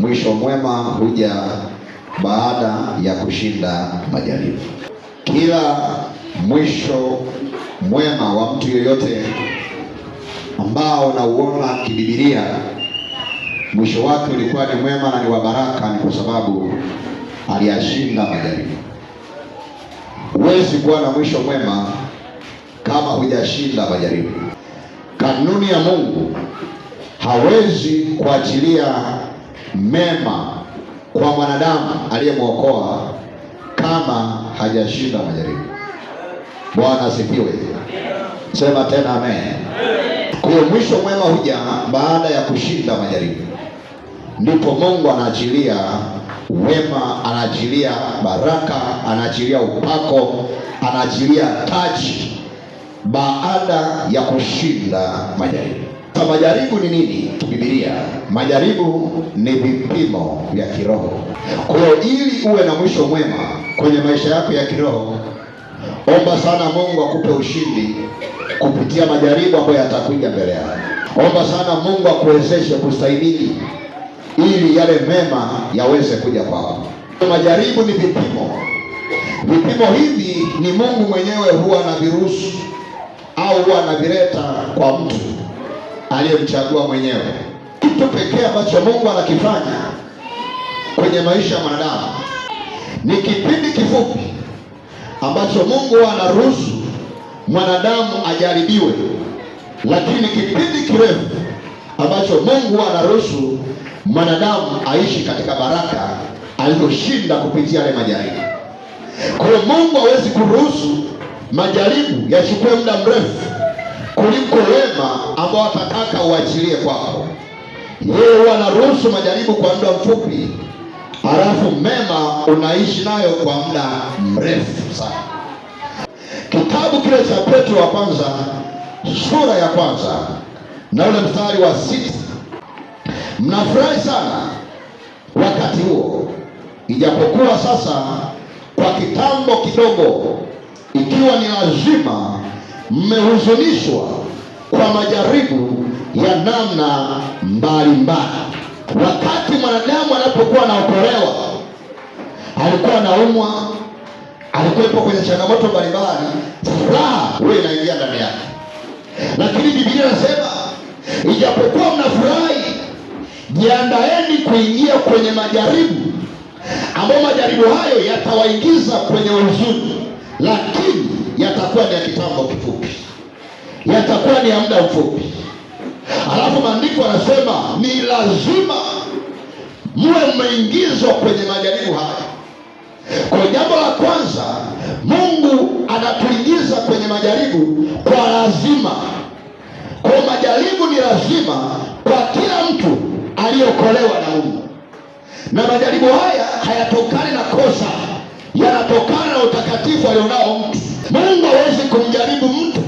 mwisho mwema huja baada ya kushinda majaribu. Kila mwisho mwema wa mtu yeyote ambao nauona kibibilia, mwisho wake ulikuwa ni mwema na ni wa baraka, ni kwa sababu aliyashinda majaribu. Huwezi kuwa na mwisho mwema kama hujashinda majaribu. Kanuni ya Mungu, hawezi kuachilia mema kwa mwanadamu aliyemwokoa kama hajashinda majaribu. Bwana asifiwe. Sema tena amen. Kwa hiyo mwisho mwema huja baada ya kushinda majaribu. Ndipo Mungu anaachilia wema, anaachilia baraka, anaachilia upako, anaachilia taji baada ya kushinda majaribu. Majaribu ni nini? Biblia, majaribu ni vipimo vya kiroho. Kwa hiyo ili uwe na mwisho mwema kwenye maisha yako ya kiroho, omba sana Mungu akupe ushindi kupitia majaribu ambayo yatakuja mbele yako. Omba sana Mungu akuwezeshe kustahimili ili yale mema yaweze kuja kwako. Majaribu ni vipimo. Vipimo hivi ni Mungu mwenyewe huwa anaviruhusu au huwa anavileta kwa mtu aliyemchagua mwenyewe. Kitu pekee ambacho Mungu anakifanya kwenye maisha ya mwanadamu ni kipindi kifupi ambacho Mungu anaruhusu mwanadamu ajaribiwe, lakini kipindi kirefu ambacho Mungu anaruhusu mwanadamu aishi katika baraka alizoshinda kupitia yale majaribu. Kwa hiyo Mungu hawezi kuruhusu majaribu yachukue muda mrefu kuliko wema ambao atataka uachilie kwako. Yeye huwa anaruhusu majaribu kwa muda mfupi, halafu mema unaishi nayo kwa muda mrefu sana. Kitabu kile cha Petro wa kwanza sura ya kwanza na ule mstari wa 6, mnafurahi sana wakati huo, ijapokuwa sasa kwa kitambo kidogo, ikiwa ni lazima, mmehuzunishwa kwa majaribu ya namna mbalimbali. Wakati mwanadamu anapokuwa anaokolewa, alikuwa anaumwa, alikuwepo kwenye changamoto mbalimbali, furaha wewe inaingia ndani yake. Lakini Biblia inasema ijapokuwa mnafurahi, jiandaeni kuingia kwenye majaribu, ambayo majaribu hayo yatawaingiza kwenye huzuni, lakini yatakuwa ni ya kitambo kifupi, yatakuwa ni ya muda mfupi. Alafu maandiko anasema ni lazima muwe mmeingizwa kwenye majaribu haya. Kwa jambo la kwanza, Mungu anatuingiza kwenye majaribu kwa lazima. Kwa majaribu ni lazima kwa kila mtu aliyokolewa na Mungu, na majaribu haya hayatokani na kosa, yanatokana na utakatifu alionao mtu. Mungu hawezi kumjaribu mtu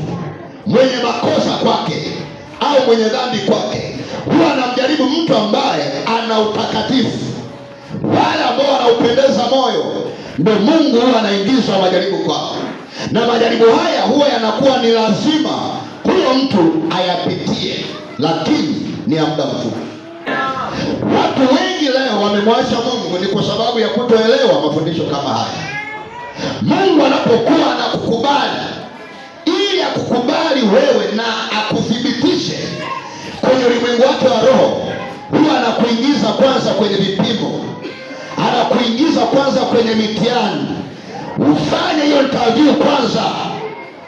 mwenye makosa kwake au mwenye dhambi kwake. Huwa anamjaribu mtu ambaye ana utakatifu, wale ambao wanaupendeza moyo, ndio Mungu huwa anaingiza majaribu kwao. Na majaribu haya huwa yanakuwa ni lazima huyo mtu ayapitie, lakini ni ya muda mfupi. Watu wengi leo wamemwacha Mungu ni kwa sababu ya kutoelewa mafundisho kama haya. Mungu anapokuwa anakukubali, ili akukubali wewe na akuthibitishe kwenye ulimwengu wake wa roho, huwa anakuingiza kwanza kwenye vipimo, anakuingiza kwanza kwenye mitihani. Ufanye hiyo interview kwanza,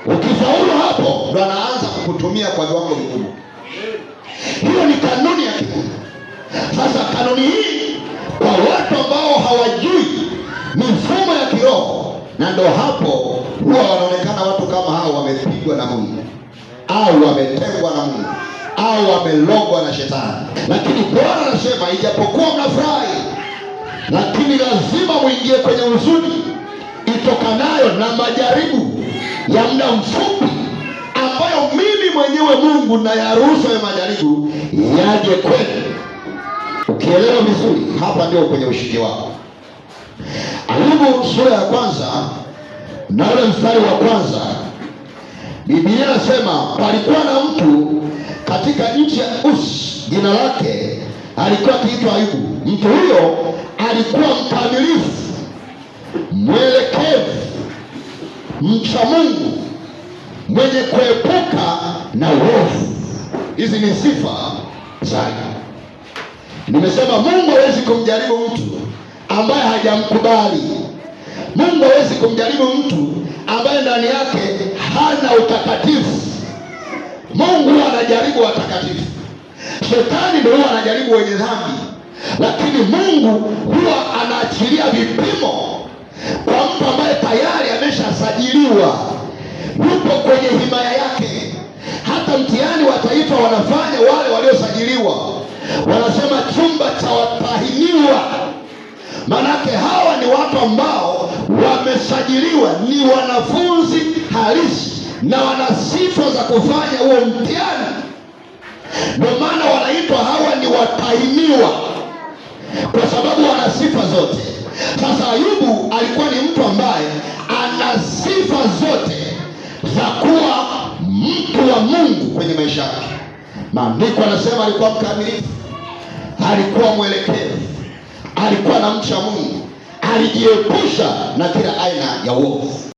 ukifaulu hapo ndo anaanza kukutumia kwa viwango vikubwa. Hiyo ni kanuni ya kimungu. Sasa kanuni hii kwa watu ambao hawajui mifumo ya kiroho, na ndo hapo huwa wanaonekana watu kama hao wamepigwa na Mungu au wametengwa na Mungu au wamelogwa na shetani. Lakini Bwana anasema ijapokuwa mnafurahi, lakini lazima muingie kwenye huzuni itokanayo na majaribu ya muda mfupi, ambayo mimi mwenyewe Mungu nayaruhusu ya majaribu yaje kwenu. Ukielewa vizuri, hapa ndio kwenye ushindi wako. Ayubu sura ya kwanza na ule mstari wa kwanza, Biblia inasema palikuwa na mtu katika nchi ya Usi, jina lake alikuwa akiitwa Ayubu. Mtu huyo alikuwa mkamilifu, mwelekevu, mcha Mungu, mwenye kuepuka na uovu. Hizi ni sifa zake. Nimesema Mungu hawezi kumjaribu mtu ambaye hajamkubali. Mungu hawezi kumjaribu mtu ambaye ndani yake hana utakatifu. Mungu anajaribu watakatifu. Shetani ndio huwa anajaribu wenye dhambi, lakini Mungu huwa anaachilia vipimo kwa mtu ambaye tayari ameshasajiliwa, yupo kwenye himaya yake. Hata mtihani wa taifa wanafanya wale waliosajiliwa, wanasema chumba cha watahiniwa. Manake hawa ni watu ambao wamesajiliwa, ni wanafunzi halisi na wana sifa za kufanya huo mtihani. Ndio maana wanaitwa hawa ni watahiniwa, kwa sababu wana sifa zote. Sasa Ayubu alikuwa ni mtu ambaye ana sifa zote za kuwa mtu wa Mungu kwenye maisha yake. Maandiko anasema alikuwa mkamilifu, alikuwa mwelekevu, alikuwa na mcha Mungu, alijiepusha na kila aina ya uovu.